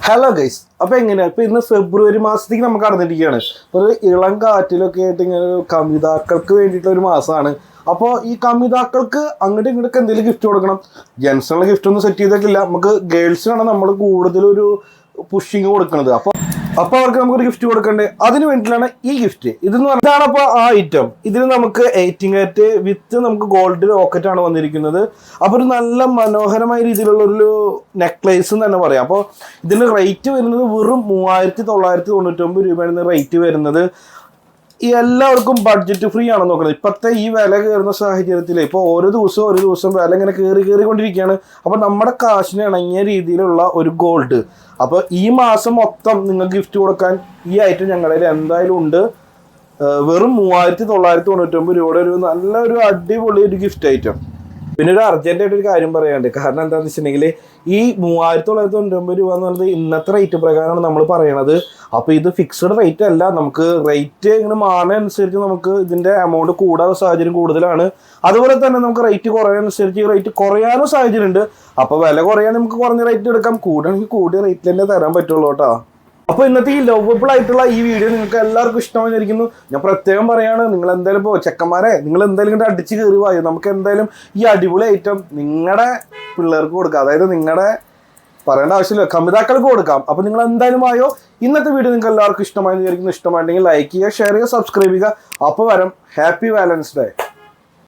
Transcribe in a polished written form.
Hello guys, അപ്പോൾ എങ്ങനെയാണ് ഇപ്പോൾ ഇന്ന് ഫെബ്രുവരി മാസത്തേക്ക് നമുക്ക് കടന്നിരിക്കുകയാണ്. ഒരു ഇളം കാറ്റിലൊക്കെ ആയിട്ട് ഇങ്ങനെ കമിതാക്കൾക്ക് വേണ്ടിയിട്ടുള്ള ഒരു മാസമാണ്. അപ്പോൾ ഈ കമിതാക്കൾക്ക് അങ്ങോട്ടും ഇങ്ങോട്ടൊക്കെ എന്തെങ്കിലും ഗിഫ്റ്റ് കൊടുക്കണം. ജെൻസിനുള്ള ഗിഫ്റ്റ് ഒന്നും സെറ്റ് ചെയ്തിട്ടില്ല. നമുക്ക് ഗേൾസിനാണ് നമ്മൾ കൂടുതലൊരു പുഷിങ് കൊടുക്കുന്നത്. അപ്പോൾ അവർക്ക് നമുക്കൊരു ഗിഫ്റ്റ് കൊടുക്കണ്ടേ, അതിന് വേണ്ടിയിട്ടാണ് ഈ ഗിഫ്റ്റ്. ഇതെന്ന് പറഞ്ഞാൽ അപ്പോൾ ആ ഐറ്റം ഇതിന് നമുക്ക് 18 വിത്ത് നമുക്ക് ഗോൾഡ് ലോക്കറ്റ് ആണ് വന്നിരിക്കുന്നത്. അപ്പോൾ ഒരു നല്ല മനോഹരമായ രീതിയിലുള്ള ഒരു നെക്ലേസ് എന്ന് തന്നെ പറയാം. അപ്പോൾ ഇതിന് റേറ്റ് വരുന്നത് വെറും 3999 രൂപയാണ് റേറ്റ് വരുന്നത്. ഈ എല്ലാവർക്കും ബഡ്ജറ്റ് ഫ്രീ ആണെന്ന് നോക്കുന്നത്. ഇപ്പോഴത്തെ ഈ വില കയറുന്ന സാഹചര്യത്തിൽ ഇപ്പോൾ ഓരോ ദിവസം വില ഇങ്ങനെ കയറിക്കൊണ്ടിരിക്കുകയാണ്. അപ്പോൾ നമ്മുടെ കാശിന് ഇണങ്ങിയ രീതിയിലുള്ള ഒരു ഗോൾഡ്. അപ്പോൾ ഈ മാസം മൊത്തം നിങ്ങൾക്ക് ഗിഫ്റ്റ് കൊടുക്കാൻ ഈ ഐറ്റം ഞങ്ങളുടെ കയ്യിൽ എന്തായാലും ഉണ്ട്. വെറും 3999 രൂപയുടെ ഒരു നല്ലൊരു അടിപൊളി ഒരു ഗിഫ്റ്റ് ഐറ്റം. പിന്നെ ഒരു അർജൻറ്റായിട്ട് ഒരു കാര്യം പറയാനുണ്ട്. കാരണം എന്താണെന്ന് വെച്ചിട്ടുണ്ടെങ്കിൽ ഈ 3999 രൂപ എന്ന് പറയുന്നത് ഇന്നത്തെ റേറ്റ് പ്രകാരമാണ് നമ്മൾ പറയണത്. അപ്പോൾ ഇത് ഫിക്സഡ് റേറ്റ് അല്ല. നമുക്ക് റേറ്റ് ഇങ്ങനെ മാറുന്നതനുസരിച്ച് നമുക്ക് ഇതിൻ്റെ എമൗണ്ട് കൂടാനുള്ള സാഹചര്യം കൂടുതലാണ്. അതുപോലെ തന്നെ നമുക്ക് റേറ്റ് കുറയാനനുസരിച്ച് ഈ റേറ്റ് കുറയാനും സാഹചര്യം ഉണ്ട്. അപ്പോൾ വില കുറയാൻ നമുക്ക് കുറഞ്ഞ റേറ്റ് എടുക്കാം, കൂടണമെങ്കിൽ കൂടിയ റേറ്റിൽ തന്നെ തരാൻ പറ്റുള്ളൂ കേട്ടോ. അപ്പോൾ ഇന്നത്തെ ഈ ലവബിൾ ആയിട്ടുള്ള ഈ വീഡിയോ നിങ്ങൾക്ക് എല്ലാവർക്കും ഇഷ്ടമായിരിക്കുന്നു. ഞാൻ പ്രത്യേകം പറയാണ്, നിങ്ങൾ എന്തായാലും ഇപ്പോൾ ചെക്കന്മാരെ നിങ്ങൾ എന്തായാലും ഇങ്ങോട്ട് അടിച്ച് കയറി വായോ. നമുക്ക് എന്തായാലും ഈ അടിപൊളി ഐറ്റം നിങ്ങളുടെ പിള്ളേർക്ക് കൊടുക്കാം. അതായത് നിങ്ങളുടെ പറയേണ്ട ആവശ്യമില്ല, കമിതാക്കൾക്ക് കൊടുക്കാം. അപ്പോൾ നിങ്ങൾ എന്തായാലും ആയോ. ഇന്നത്തെ വീഡിയോ നിങ്ങൾക്ക് എല്ലാവർക്കും ഇഷ്ടമായെന്ന് വിചാരിക്കുന്നു. ഇഷ്ടമായിട്ടുണ്ടെങ്കിൽ ലൈക്ക് ചെയ്യുക, ഷെയർ ചെയ്യുക, സബ്സ്ക്രൈബ് ചെയ്യുക. അപ്പോൾ വരാം. Happy Valentine's day.